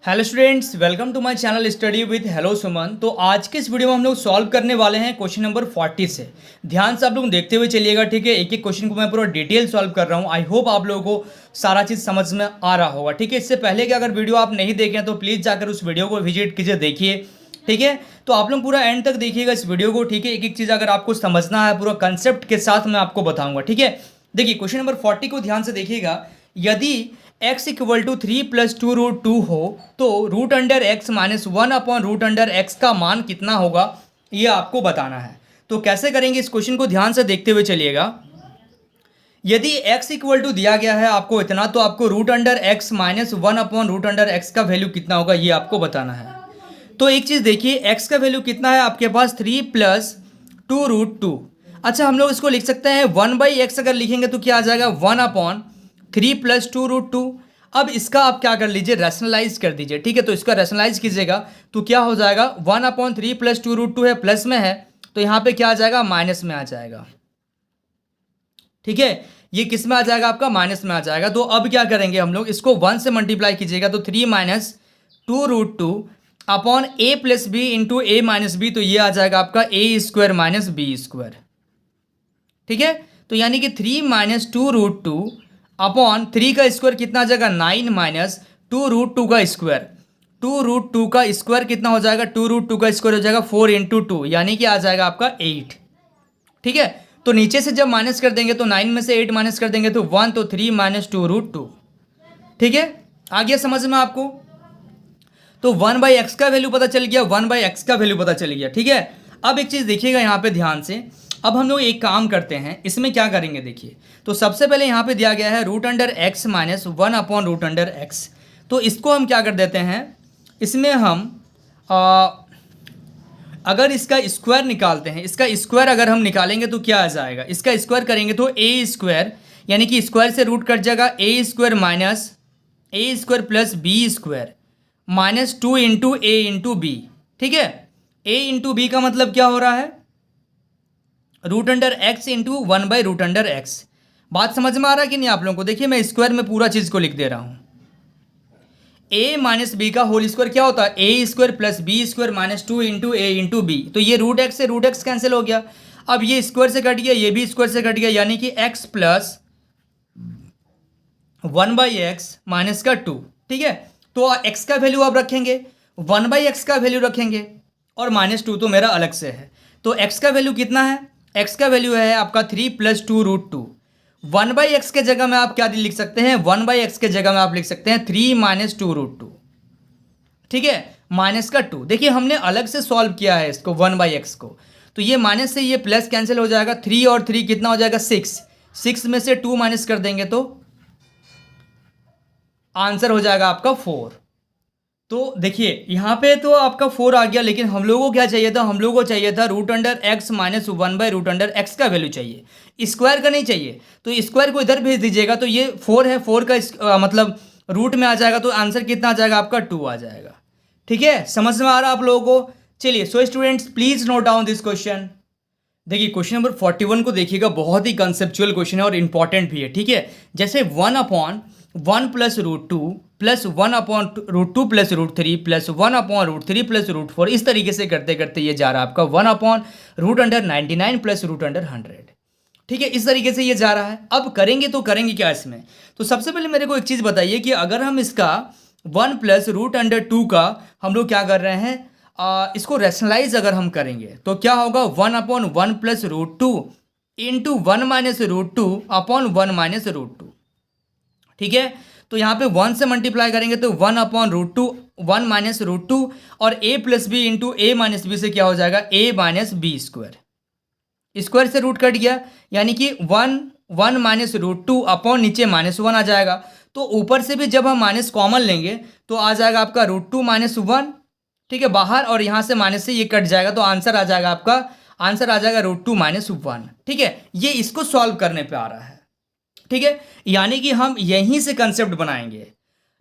Hello students, welcome to my channel study with hello Suman. तो आज के इस वीडियो में हम लोग सॉल्व करने वाले हैं क्वेश्चन नंबर 40 से। ध्यान से आप लोग देखते हुए चलिएगा, ठीक है। एक एक क्वेश्चन को मैं पूरा डिटेल सॉल्व कर रहा हूँ। आई होप आप लोगों को सारा चीज़ समझ में आ रहा होगा, ठीक है। इससे पहले कि अगर वीडियो आप नहीं देखें तो प्लीज़ जाकर उस वीडियो को विजिट कीजिए, देखिए, ठीक है। तो आप लोग पूरा एंड तक देखिएगा इस वीडियो को, ठीक है। एक एक चीज़ अगर आपको समझना है पूरा कंसेप्ट के साथ मैं आपको बताऊँगा, ठीक है। देखिए क्वेश्चन नंबर 40 को ध्यान से देखिएगा। यदि x इक्वल टू 3 प्लस 2√2 हो तो root under x minus 1 upon root under x का मान कितना होगा, ये आपको बताना है। तो कैसे करेंगे इस क्वेश्चन को ध्यान से देखते हुए चलिएगा। यदि x इक्वल टू दिया गया है आपको इतना, तो आपको root under x minus 1 upon root under x का वैल्यू कितना होगा ये आपको बताना है। तो एक चीज़ देखिए, x का वैल्यू कितना है आपके पास 3 प्लस 2√2। अच्छा, हम लोग इसको लिख सकते हैं 1/x। अगर लिखेंगे तो क्या आ जाएगा 1 अपॉन 3 प्लस 2√2। अब इसका आप क्या कर लीजिए, रैशनलाइज कर दीजिए, ठीक है। तो इसका रैशनलाइज कीजिएगा तो क्या हो जाएगा 1 अपॉन 3 प्लस 2√2 है, प्लस में है तो यहाँ पे क्या आ जाएगा, माइनस में आ जाएगा, ठीक है। ये किस में आ जाएगा आपका, माइनस में आ जाएगा। तो अब क्या करेंगे हम लोग, इसको 1 से मल्टीप्लाई कीजिएगा तो 3 minus 2√2 upon a plus b into a minus b, तो ये आ जाएगा आपका a square minus b square, ठीक है। तो यानी कि 3 माइनस 2√2 अपॉन 3 का स्क्वायर कितना आ जाएगा 9 माइनस 2√2 का स्क्वायर। 2√2 का स्क्वायर कितना हो जाएगा, 2√2 का स्क्वायर हो जाएगा 4 इंटू 2, यानी कि आ जाएगा आपका 8, ठीक है। तो नीचे से जब माइनस कर देंगे तो 9 में से 8 माइनस कर देंगे तो 1, तो 3 माइनस 2√2, ठीक है। आ गया समझ में आपको। तो 1/x का वैल्यू पता चल गया, 1/x का वैल्यू पता चल गया, ठीक है। अब एक चीज़ देखिएगा यहाँ पे ध्यान से। अब हम लोग एक काम करते हैं, इसमें क्या करेंगे देखिए। तो सबसे पहले यहाँ पे दिया गया है root under x minus 1 upon root under x. तो इसको हम क्या कर देते हैं, इसमें हम अगर इसका स्क्वायर निकालते हैं, इसका स्क्वायर अगर हम निकालेंगे तो क्या आ जाएगा, इसका स्क्वायर करेंगे तो ए स्क्वायर, यानी कि स्क्वायर से रूट कट जाएगा, A square minus A square plus B square minus 2 into A into B, ठीक है। ए इंटू बी का मतलब क्या हो रहा है, root under x into 1/√x। बात समझ में आ रहा है कि नहीं आप लोगों को। देखिए मैं स्क्वायर में पूरा चीज़ को लिख दे रहा हूँ। a माइनस बी का होल स्क्वायर क्या होता है, A square plus B square minus 2 into A into B. तो ये रूट एक्स से रूट एक्स कैंसिल हो गया। अब ये स्क्वायर से कट गया, ये भी स्क्वायर से कट गया, यानी कि x प्लस 1/x माइनस का 2, ठीक है। तो x का वैल्यू आप रखेंगे, 1/x का वैल्यू रखेंगे और माइनस 2 तो मेरा अलग से है। तो x का वैल्यू कितना है, x का वैल्यू है आपका 3 प्लस 2√2। 1/x के जगह में आप क्या लिख सकते हैं, 1/x के जगह में आप लिख सकते हैं 3 माइनस 2√2, ठीक है, माइनस का 2। देखिए हमने अलग से सॉल्व किया है इसको 1/x को, तो ये माइनस से ये प्लस कैंसिल हो जाएगा, 3 और 3 कितना हो जाएगा 6, 6 में से 2 माइनस कर देंगे तो आंसर हो जाएगा आपका 4। तो देखिए यहाँ पे तो आपका 4 आ गया, लेकिन हम लोगों को क्या चाहिए था, हम लोगों को चाहिए था root under x minus 1/√x का वैल्यू चाहिए, स्क्वायर का नहीं चाहिए। तो स्क्वायर को इधर भेज दीजिएगा, तो ये 4 है, 4 का मतलब रूट में आ जाएगा, तो आंसर कितना आ जाएगा आपका 2 आ जाएगा, ठीक है। समझ में आ रहा है आप लोगों को। चलिए so students please note down this question. देखिए क्वेश्चन नंबर 41 को देखिएगा, बहुत ही कंसेप्चुअल क्वेश्चन है और इंपॉर्टेंट भी है, ठीक है। जैसे 1 upon 1 plus √2 plus 1 upon √2 plus √3 plus 1 upon √3 plus √4, इस तरीके से करते करते ये जा रहा है आपका 1 upon root under 99 plus root under 100, ठीक है। इस तरीके से ये जा रहा है। अब करेंगे तो करेंगे क्या इसमें। तो सबसे पहले मेरे को एक चीज़ बताइए कि अगर हम इसका 1 प्लस रूट अंडर 2 का हम लोग क्या कर रहे हैं, इसको रैशनलाइज अगर हम करेंगे तो क्या होगा, 1 upon 1 plus √2 into 1 minus √2 upon 1 minus √2, ठीक है। तो यहाँ पे 1 से मल्टीप्लाई करेंगे तो 1 अपॉन √2 1 माइनस √2 और a plus b into a minus b से क्या हो जाएगा, a minus b square, square से रूट कट गया, यानी कि 1 माइनस √2 अपॉन नीचे -1 आ जाएगा। तो ऊपर से भी जब हम माइनस कॉमन लेंगे तो आ जाएगा आपका √2 माइनस 1, ठीक है, बाहर, और यहाँ से माइनस से ये कट जाएगा, तो आंसर आ जाएगा आपका, आंसर आ जाएगा √2 माइनस 1, ठीक है। ये इसको सॉल्व करने पे आ रहा है, ठीक है। यानी कि हम यहीं से कंसेप्ट बनाएंगे,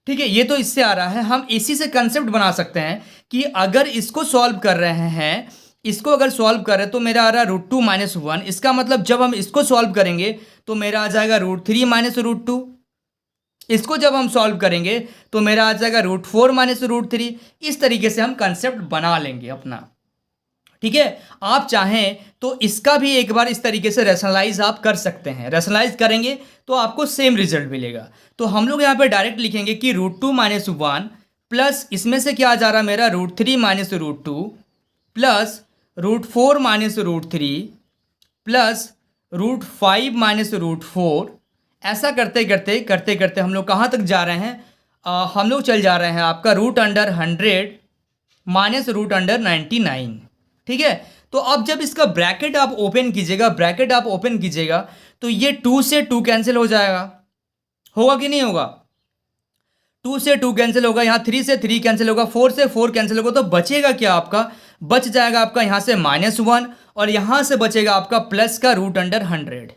ठीक है। ये तो इससे आ रहा है, हम इसी से कंसेप्ट बना सकते हैं कि अगर इसको सॉल्व कर रहे हैं, इसको अगर सॉल्व करें तो मेरा आ रहा है √2 माइनस 1। इसका मतलब जब हम इसको सॉल्व करेंगे तो मेरा आ जाएगा √3 माइनस √2, इसको जब हम सॉल्व करेंगे तो मेरा आ जाएगा √4 माइनस √3। इस तरीके से हम कंसेप्ट बना लेंगे अपना, ठीक है। आप चाहें तो इसका भी एक बार इस तरीके से रैशनलाइज आप कर सकते हैं, रैशनलाइज करेंगे तो आपको सेम रिजल्ट मिलेगा। तो हम लोग यहाँ पे डायरेक्ट लिखेंगे कि √2 माइनस 1 प्लस इसमें से क्या आ जा रहा है मेरा √3 minus √2 plus √4 minus √3 plus √5 minus √4। ऐसा करते करते करते करते हम लोग कहाँ तक जा रहे हैं, हम लोग चल जा रहे हैं आपका √100 माइनस √99, ठीक है। तो अब जब इसका ब्रैकेट आप ओपन कीजिएगा, ब्रैकेट आप ओपन कीजिएगा तो ये 2 से 2 कैंसिल हो जाएगा, होगा कि नहीं होगा? 2 से 2 कैंसिल होगा, यहाँ 3 से 3 कैंसिल होगा, 4 से 4 कैंसिल होगा, तो बचेगा क्या आपका? बच जाएगा आपका यहाँ से -1 और यहाँ से बचेगा आपका प्लस का √100।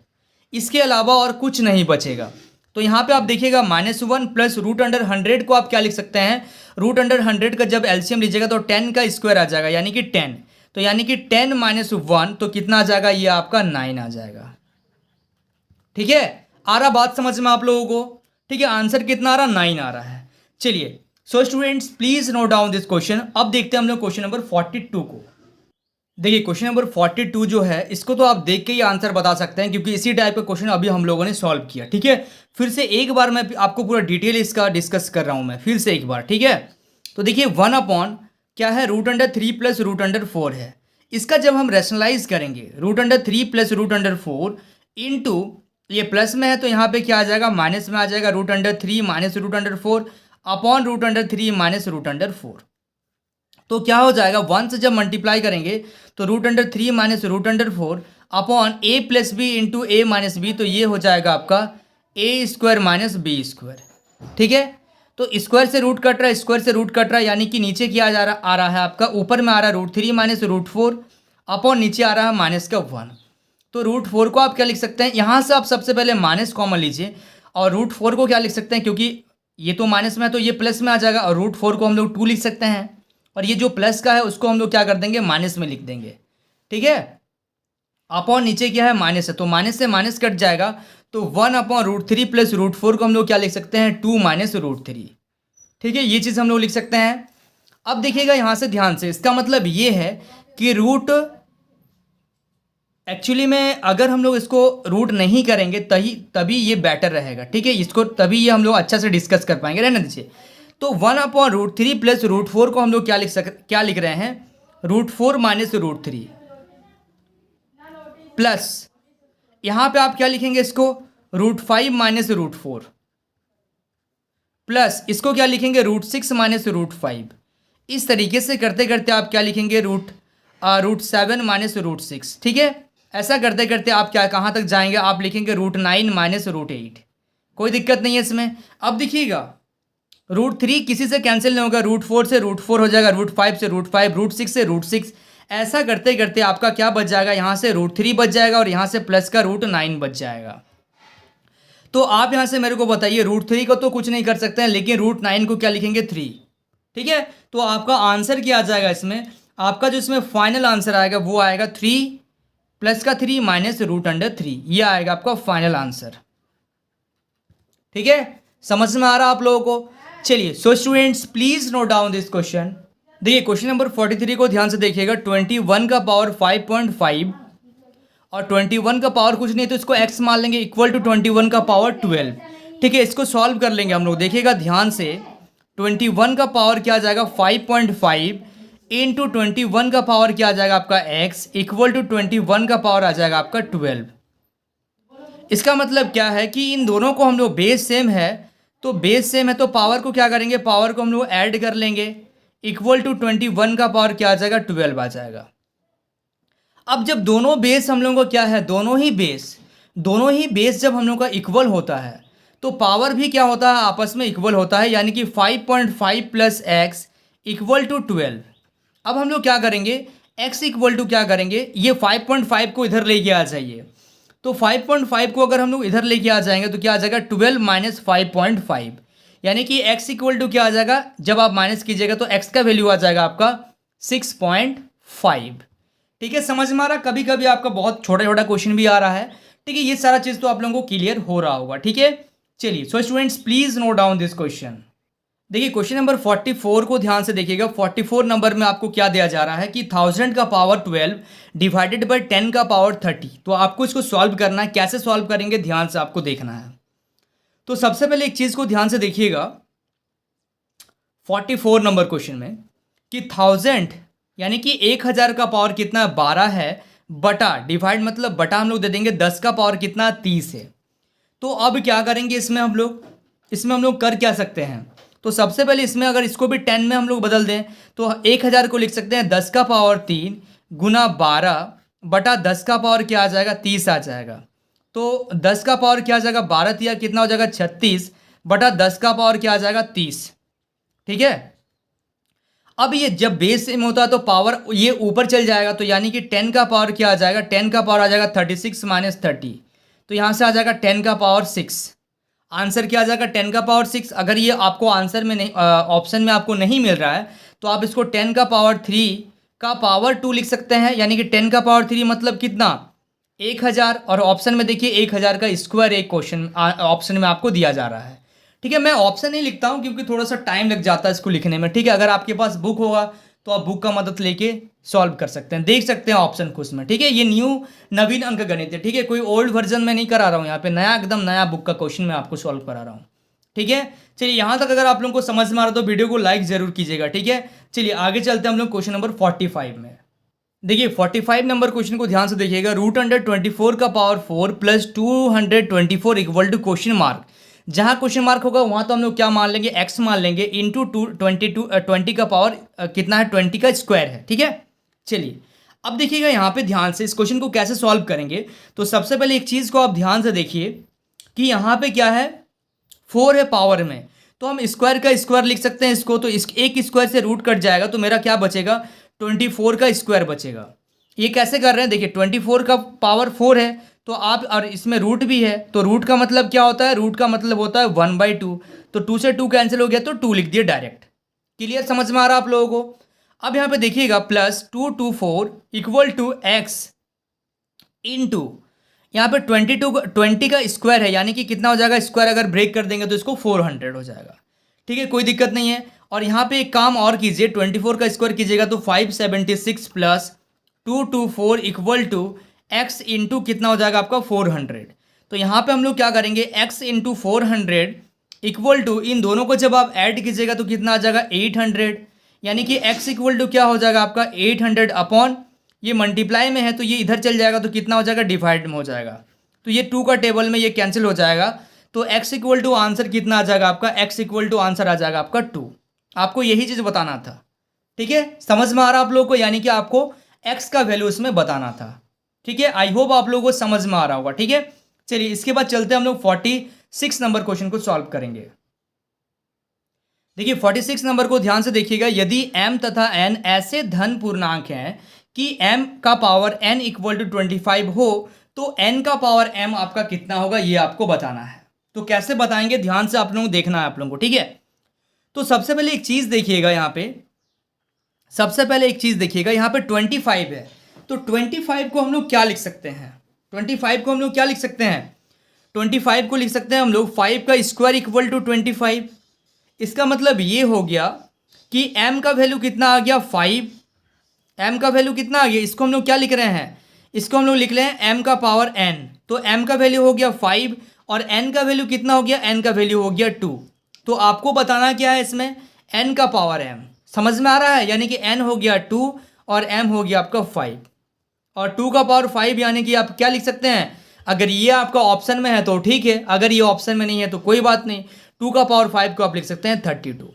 इसके अलावा और कुछ नहीं बचेगा। तो यहाँ पे आप देखिएगा -1 प्लस √100 को आप क्या लिख सकते हैं, √100 का जब एलसीएम लीजिएगा तो 10 का स्क्वायर आ जाएगा, यानी कि 10। तो यानी कि 10 माइनस 1 तो कितना आ जाएगा, ये आपका 9 आ जाएगा, ठीक है। आ रहा बात समझ में आप लोगों को? ठीक है, आंसर कितना आ रहा, 9 आ रहा है। चलिए, so students please note down this question. अब देखते हैं हम लोग क्वेश्चन नंबर 42 को। देखिए क्वेश्चन नंबर 42 जो है इसको तो आप देख के ही आंसर बता सकते हैं, क्योंकि इसी टाइप का क्वेश्चन अभी हम लोगों ने सॉल्व किया, ठीक है। फिर से एक बार मैं आपको पूरा डिटेल इसका डिस्कस कर रहा हूं मैं फिर से एक बार, ठीक है। तो देखिए 1 अपॉन क्या है, √3 प्लस √4 है। इसका जब हम रैशनलाइज करेंगे √3 प्लस √4 इंटू, ये प्लस में है तो यहाँ पे क्या आ जाएगा, माइनस में आ जाएगा, √3 माइनस √4 अपॉन √3 माइनस √4। तो क्या हो जाएगा, 1 से जब मल्टीप्लाई करेंगे तो √3 minus √4 upon a plus b into a minus b, तो ये हो जाएगा आपका a² माइनस b², ठीक है। तो स्क्वायर से रूट कट रहा है, स्क्वायर से रूट कट रहा है, यानी कि नीचे क्या आ रहा है आपका, ऊपर में आ रहा है √3 माइनस √4 अपॉन नीचे आ रहा है माइनस का 1। तो √4 को आप क्या लिख सकते हैं, यहाँ से आप सबसे पहले माइनस कॉमन लीजिए और √4 को क्या लिख सकते हैं, क्योंकि ये तो माइनस में है तो ये प्लस में आ जाएगा, और √4 को हम लोग 2 लिख सकते हैं, और ये जो प्लस का है उसको हम लोग क्या कर देंगे, माइनस में लिख देंगे, ठीक है। अपॉन नीचे क्या है, माइनस है, तो माइनस से माइनस कट जाएगा, तो 1 अपॉन √3 प्लस √4 को हम लोग क्या लिख सकते हैं, 2 माइनस √3, ठीक है। ये चीज़ हम लोग लिख सकते हैं। अब देखिएगा यहाँ से ध्यान से, इसका मतलब ये है कि रूट एक्चुअली में अगर हम लोग इसको रूट नहीं करेंगे तभी ये बेटर रहेगा, ठीक है। इसको तभी ये हम लोग अच्छा से डिस्कस कर पाएंगे, रहने दीजिए। तो 1 अपॉन √3 प्लस √4 को हम लोग क्या लिख रहे हैं, √4 माइनस √3 प्लस यहाँ पे आप क्या लिखेंगे इसको, √5 माइनस √4 प्लस इसको क्या लिखेंगे, √6 माइनस √5। इस तरीके से करते करते आप क्या लिखेंगे, √7 माइनस √6, ठीक है। ऐसा करते करते आप क्या कहाँ तक जाएंगे, आप लिखेंगे √9 माइनस √8। कोई दिक्कत नहीं है इसमें। अब देखिएगा √3 किसी से कैंसिल नहीं होगा, √4 से √4 हो जाएगा, √5 से √5, √6 से √6। ऐसा करते करते आपका क्या बच जाएगा, यहाँ से √3 बच जाएगा और यहाँ से प्लस का √9 बच जाएगा। तो आप यहाँ से मेरे को बताइए, √3 को तो कुछ नहीं कर सकते हैं, लेकिन √9 को क्या लिखेंगे, 3, ठीक है। तो आपका आंसर क्या आ जाएगा इसमें, आपका जो इसमें फाइनल आंसर आएगा वो आएगा 3 प्लस का 3 माइनस √3, ये आएगा आपका फाइनल आंसर, ठीक है। समझ में आ रहा आप लोगों को? चलिए, so students please note down this question. देखिए क्वेश्चन नंबर 43 को ध्यान से देखिएगा। 21 का पावर 5.5 और 21 का पावर कुछ नहीं तो इसको x मान लेंगे, इक्वल टू 21 का पावर 12, ठीक है। इसको सॉल्व कर लेंगे हम लोग, देखिएगा ध्यान से। 21 का पावर क्या आ जाएगा, 5.5 इंटू 21 का पावर क्या आ जाएगा आपका x, इक्वल टू 21 का पावर आ जाएगा आपका 12। इसका मतलब क्या है कि इन दोनों को हम लोग बेस सेम है, तो बेस सेम है तो पावर को क्या करेंगे, पावर को हम लोग ऐड कर लेंगे, इक्वल टू 21 का पावर क्या आ जाएगा, 12 आ जाएगा। अब जब दोनों बेस हम लोगों का क्या है, दोनों ही बेस जब हम लोग का इक्वल होता है तो पावर भी क्या होता है, आपस में इक्वल होता है, यानी कि 5.5 प्लस एक्स इक्वल टू 12। अब हम लोग क्या करेंगे, x इक्वल टू क्या करेंगे, ये 5.5 को इधर लेके आ जाइए। तो 5.5 को अगर हम लोग इधर लेके आ जाएंगे तो क्या आ जाएगा, 12 माइनस 5.5, यानी कि x इक्वल टू क्या आ जाएगा, जब आप माइनस कीजिएगा तो x का वैल्यू आ जाएगा आपका 6.5, ठीक है। समझ में आ रहा? कभी कभी आपका बहुत छोटा छोटा क्वेश्चन भी आ रहा है, ठीक है। ये सारा चीज़ तो आप लोगों को क्लियर हो रहा होगा, ठीक है। चलिए so students please note down this question. देखिए क्वेश्चन नंबर 44 को ध्यान से देखिएगा। 44 नंबर में आपको क्या दिया जा रहा है कि 1000 का पावर 12 डिवाइडेड बाय 10 का पावर 30। तो आपको इसको सॉल्व करना है। कैसे सॉल्व करेंगे ध्यान से आपको देखना है। तो सबसे पहले एक चीज को ध्यान से देखिएगा 44 नंबर क्वेश्चन में कि 1000 यानी कि 1000 का पावर कितना 12 है, बटा डिवाइड मतलब बटा हम लोग दे देंगे 10 का पावर कितना 30 है। तो अब क्या करेंगे इसमें हम लोग कर क्या सकते हैं। तो सबसे पहले इसमें अगर इसको भी 10 में हम लोग बदल दें तो 1000 को लिख सकते हैं 10 का पावर 3 गुना 12 बटा 10 का पावर क्या आ जाएगा 30 आ जाएगा। तो 10 का पावर क्या आ जाएगा 12 तिया कितना हो जाएगा 36 बटा 10 का पावर क्या आ जाएगा 30। ठीक है। अब ये जब बेस में होता है तो पावर ये ऊपर चल जाएगा, तो यानी कि 10 का पावर क्या आ जाएगा 10 का पावर आ जाएगा 36 माइनस 30। तो यहाँ से आ जाएगा 10 का पावर 6। आंसर क्या आ जाएगा 10 का पावर 6। अगर ये आपको आंसर में नहीं ऑप्शन में आपको नहीं मिल रहा है तो आप इसको 10 का पावर 3 का पावर 2 लिख सकते हैं। यानी कि 10 का पावर 3 मतलब कितना 1000, और ऑप्शन में देखिए 1000 का स्क्वायर एक क्वेश्चन ऑप्शन में आपको दिया जा रहा है। ठीक है। मैं ऑप्शन नहीं लिखता हूँ क्योंकि थोड़ा सा टाइम लग जाता है इसको लिखने में। ठीक है। अगर आपके पास बुक होगा तो आप बुक का मदद लेके सॉल्व कर सकते हैं, देख सकते हैं ऑप्शन खुद में। ठीक है। ये नवीन अंक गणित है। ठीक है। कोई ओल्ड वर्जन में नहीं करा रहा हूँ, यहाँ पे नया एकदम नया बुक का क्वेश्चन मैं आपको सॉल्व करा रहा हूँ। ठीक है। चलिए यहाँ तक अगर आप लोगों को समझ में आ रहा तो वीडियो को लाइक जरूर कीजिएगा। ठीक है। चलिए आगे चलते हैं हम लोग क्वेश्चन नंबर 45 में। देखिए 45 नंबर क्वेश्चन को ध्यान से देखिएगा। √124 का power 4 plus 224 equal to question mark. जहाँ क्वेश्चन मार्क होगा वहाँ तो हम लोग क्या मान लेंगे x मान लेंगे इंटू 20 का पावर कितना है 20 का स्क्वायर है। ठीक है। चलिए अब देखिएगा यहाँ पे ध्यान से इस क्वेश्चन को कैसे सॉल्व करेंगे। तो सबसे पहले एक चीज़ को आप ध्यान से देखिए कि यहाँ पे क्या है 4 है पावर में, तो हम स्क्वायर का स्क्वायर लिख सकते हैं इसको। तो इस एक स्क्वायर से रूट कट जाएगा तो मेरा क्या बचेगा 24 का स्क्वायर बचेगा। ये कैसे कर रहे हैं देखिए 24 का पावर 4 है तो आप, और इसमें रूट भी है तो रूट का मतलब क्या होता है, रूट का मतलब होता है 1/2। तो 2 से 2 कैंसिल हो गया तो 2 लिख दिए डायरेक्ट। क्लियर समझ में आ रहा आप लोगों को। अब यहाँ पे देखिएगा plus 224 equal to x into यहाँ पे 20 का स्क्वायर है, यानी कि कितना हो जाएगा स्क्वायर अगर ब्रेक कर देंगे तो इसको 400 हो जाएगा। ठीक है। कोई दिक्कत नहीं है। और यहाँ पे एक काम और कीजिए 24 का स्क्वायर कीजिएगा तो 576 plus 224 equal to x into कितना हो जाएगा आपका 400। तो यहाँ पे हम लोग क्या करेंगे एक्स इंटू 400 इक्वल टू इन दोनों को जब आप ऐड कीजिएगा तो कितना आ जाएगा 800। यानी कि x इक्वल टू क्या हो जाएगा आपका 800 अपॉन ये मल्टीप्लाई में है तो ये इधर चल जाएगा तो कितना हो जाएगा डिवाइड में हो जाएगा। तो ये 2 का टेबल में ये कैंसिल हो जाएगा तो x इक्वल टू आंसर कितना आ जाएगा आपका x इक्वल टू आंसर आ जाएगा आपका 2। आपको यही चीज़ बताना था। ठीक है। समझ में आ रहा आप लोगों को, यानी कि आपको x का वैल्यू इसमें बताना था। ठीक है। आई होप आप लोगों को समझ में आ रहा होगा। ठीक है। चलिए इसके बाद चलते हैं हम लोग 46 नंबर क्वेश्चन को सॉल्व करेंगे। देखिए 46 नंबर को ध्यान से देखिएगा। यदि m तथा n ऐसे धन पूर्णांक हैं कि m का पावर n इक्वल टू 25 हो तो n का पावर m आपका कितना होगा ये आपको बताना है। तो कैसे बताएंगे ध्यान से आप लोगों को देखना है आप लोगों को। ठीक है। तो सबसे पहले एक चीज़ देखिएगा यहाँ पे, सबसे पहले एक चीज़ देखिएगा यहाँ पे 25 है तो 25 को हम लोग क्या लिख सकते हैं 25 को हम लोग क्या लिख सकते हैं 25 को लिख सकते हैं हम लोग 5 का स्क्वायर इक्वल टू 25। इसका मतलब ये हो गया कि m का वैल्यू कितना आ गया 5। m का वैल्यू कितना आ गया, इसको हम लोग क्या लिख रहे हैं, इसको हम लोग लिख रहे हैं m का पावर n। तो m का वैल्यू हो गया 5 और n का वैल्यू कितना हो गया, n का वैल्यू हो गया 2। तो आपको बताना क्या है इसमें n का पावर m। समझ में आ रहा है। यानी कि n हो गया 2 और m हो गया आपका 5 और 2 का पावर 5 यानी कि आप क्या लिख सकते हैं, अगर ये आपका ऑप्शन में है तो ठीक है, अगर ये ऑप्शन में नहीं है तो कोई बात नहीं। 2 का पावर 5 को आप लिख सकते हैं 32।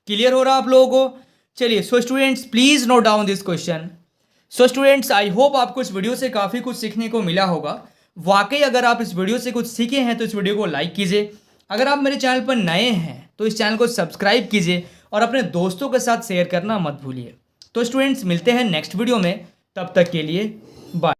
क्लियर हो रहा आप लोगों को। चलिए so students please note down this question. So students I hope आपको इस वीडियो से काफ़ी कुछ सीखने को मिला होगा। वाकई अगर आप इस वीडियो से कुछ सीखे हैं तो इस वीडियो को लाइक कीजिए। अगर आप मेरे चैनल पर नए हैं तो इस चैनल को सब्सक्राइब कीजिए और अपने दोस्तों के साथ शेयर करना मत भूलिए। तो स्टूडेंट्स मिलते हैं नेक्स्ट वीडियो में, तब तक के लिए बाय।